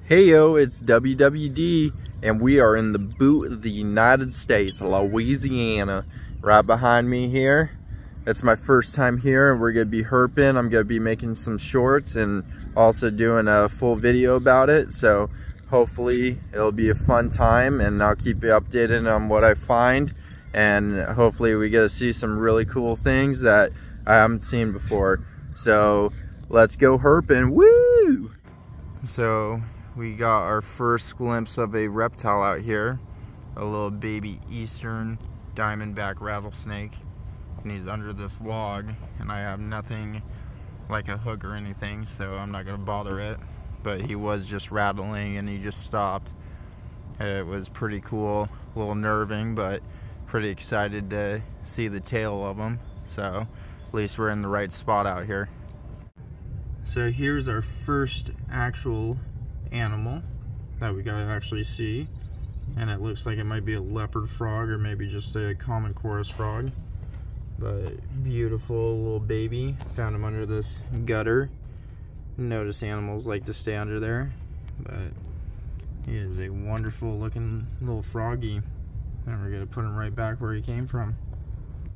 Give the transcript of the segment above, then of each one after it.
Hey yo, it's WWD, and we are in the boot of the United States, Louisiana. Right behind me here. It's my first time here, and we're gonna be herping. I'm gonna be making some shorts and also doing a full video about it. So hopefully it'll be a fun time, and I'll keep you updated on what I find. And hopefully we get to see some really cool things that I haven't seen before. So let's go herping, woo! So we got our first glimpse of a reptile out here, a little baby eastern diamondback rattlesnake, and he's under this log, and I have nothing like a hook or anything, so I'm not gonna bother it. But he was just rattling and he just stopped. It was pretty cool, a little nerving, but pretty excited to see the tail of him. So at least we're in the right spot out here. So here's our first actual animal that we got to actually see, and it looks like it might be a leopard frog or maybe just a common chorus frog, but beautiful little baby. Found him under this gutter. Notice animals like to stay under there, but he is a wonderful looking little froggy, and we're gonna put him right back where he came from.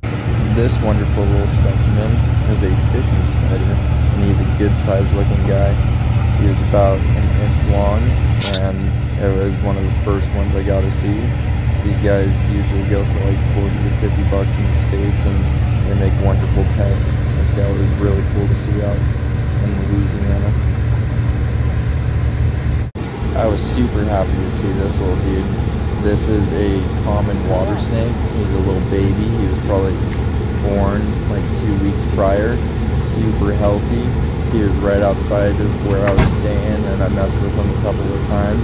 This wonderful little specimen is a fishing spider, and he's a good sized looking guy. He was about an inch long, and it was one of the first ones I got to see. These guys usually go for like 40 to 50 bucks in the States, and they make wonderful pets. This guy was really cool to see out in Louisiana. I was super happy to see this little dude. This is a common water snake. He's a little baby. He was probably born like 2 weeks prior. Super healthy. He was right outside of where I was staying, and I messed with him a couple of times.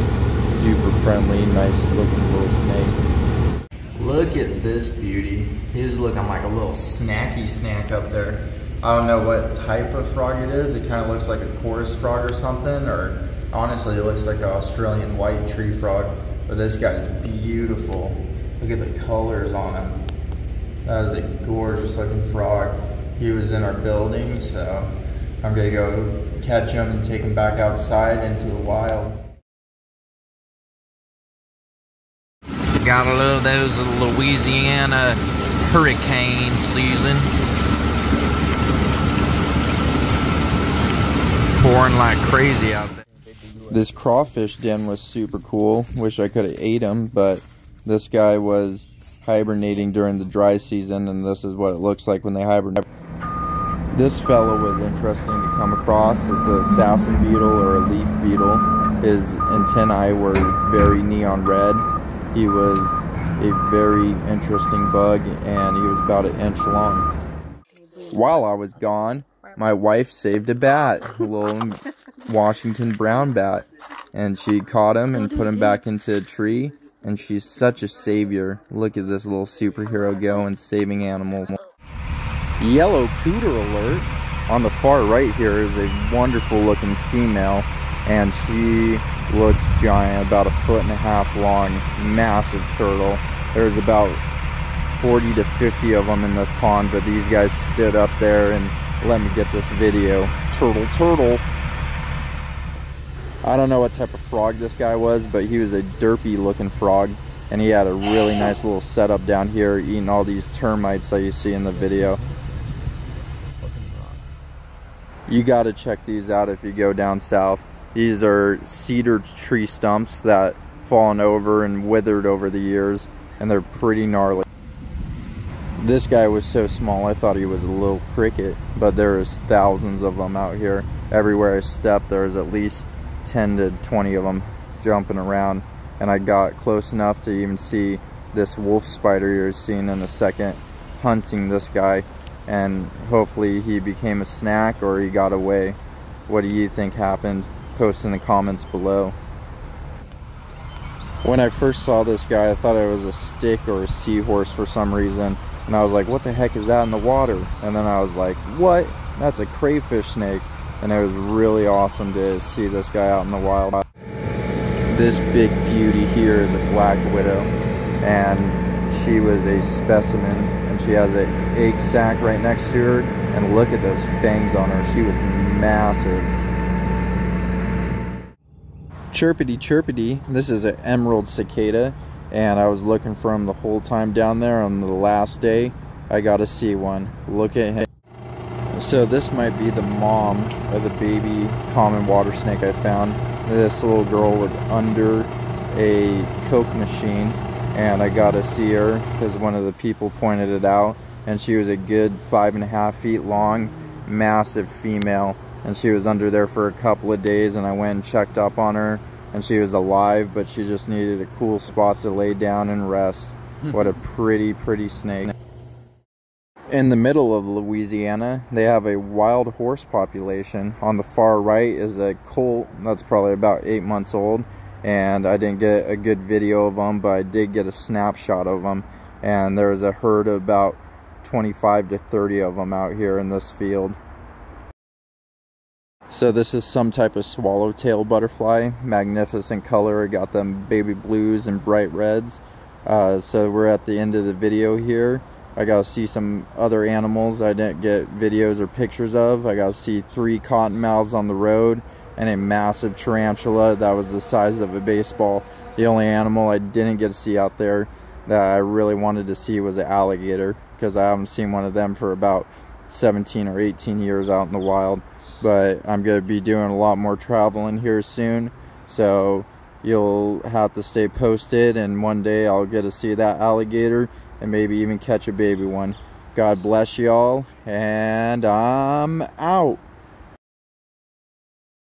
Super friendly, nice looking little snake. Look at this beauty. He was looking like a little snacky snack up there. I don't know what type of frog it is. It kind of looks like a chorus frog or something, or honestly it looks like an Australian white tree frog. But this guy's beautiful. Look at the colors on him. That is a gorgeous looking frog. He was in our building, so I'm gonna go catch him and take him back outside into the wild. You gotta love those Louisiana hurricane season. Pouring like crazy out there. This crawfish den was super cool. Wish I could have ate him, but this guy was hibernating during the dry season, and this is what it looks like when they hibernate. This fellow was interesting to come across. It's a assassin beetle or a leaf beetle. His antennae were very neon red. He was a very interesting bug, and he was about an inch long. While I was gone, my wife saved a bat, a little Washington brown bat, and she caught him and put him back into a tree, and she's such a savior. Look at this little superhero go and saving animals. Yellow cooter alert. On the far right here is a wonderful looking female, and she looks giant, about 1.5 feet long, massive turtle. There's about 40 to 50 of them in this pond, but these guys stood up there and let me get this video. Turtle, turtle. I don't know what type of frog this guy was, but he was a derpy looking frog, and he had a really nice little setup down here eating all these termites that you see in the video. You gotta check these out if you go down south. These are cedar tree stumps that fallen over and withered over the years, and they're pretty gnarly. This guy was so small I thought he was a little cricket, but there is thousands of them out here. Everywhere I step there's at least 10 to 20 of them jumping around, and I got close enough to even see this wolf spider you're seeing in a second hunting this guy, and hopefully he became a snack or he got away. What do you think happened? Post in the comments below. When I first saw this guy, I thought it was a stick or a seahorse for some reason, and I was like, what the heck is that in the water? And then I was like, what? That's a crayfish snake. And it was really awesome to see this guy out in the wild. This big beauty here is a black widow, and she was a specimen, and she has an egg sac right next to her, and look at those fangs on her. She was massive. Chirpity chirpity. This is an emerald cicada, and I was looking for him the whole time down there. On the last day, I got to see one. Look at him. So this might be the mom of the baby common water snake I found. This little girl was under a Coke machine, and I got to see her because one of the people pointed it out, and she was a good 5.5 feet long, massive female, and she was under there for a couple of days, and I went and checked up on her, and she was alive, but she just needed a cool spot to lay down and rest. What a pretty snake. In the middle of Louisiana, they have a wild horse population. On the far right is a colt that's probably about 8 months old, and I didn't get a good video of them, but I did get a snapshot of them, and there was a herd of about 25 to 30 of them out here in this field. So this is some type of swallowtail butterfly, magnificent color. I got them baby blues and bright reds. So we're at the end of the video here. I got to see some other animals I didn't get videos or pictures of. I got to see 3 cottonmouths on the road and a massive tarantula that was the size of a baseball. The only animal I didn't get to see out there that I really wanted to see was an alligator, because I haven't seen one of them for about 17 or 18 years out in the wild. But I'm going to be doing a lot more traveling here soon, so you'll have to stay posted, and one day I'll get to see that alligator and maybe even catch a baby one. God bless y'all, and I'm out.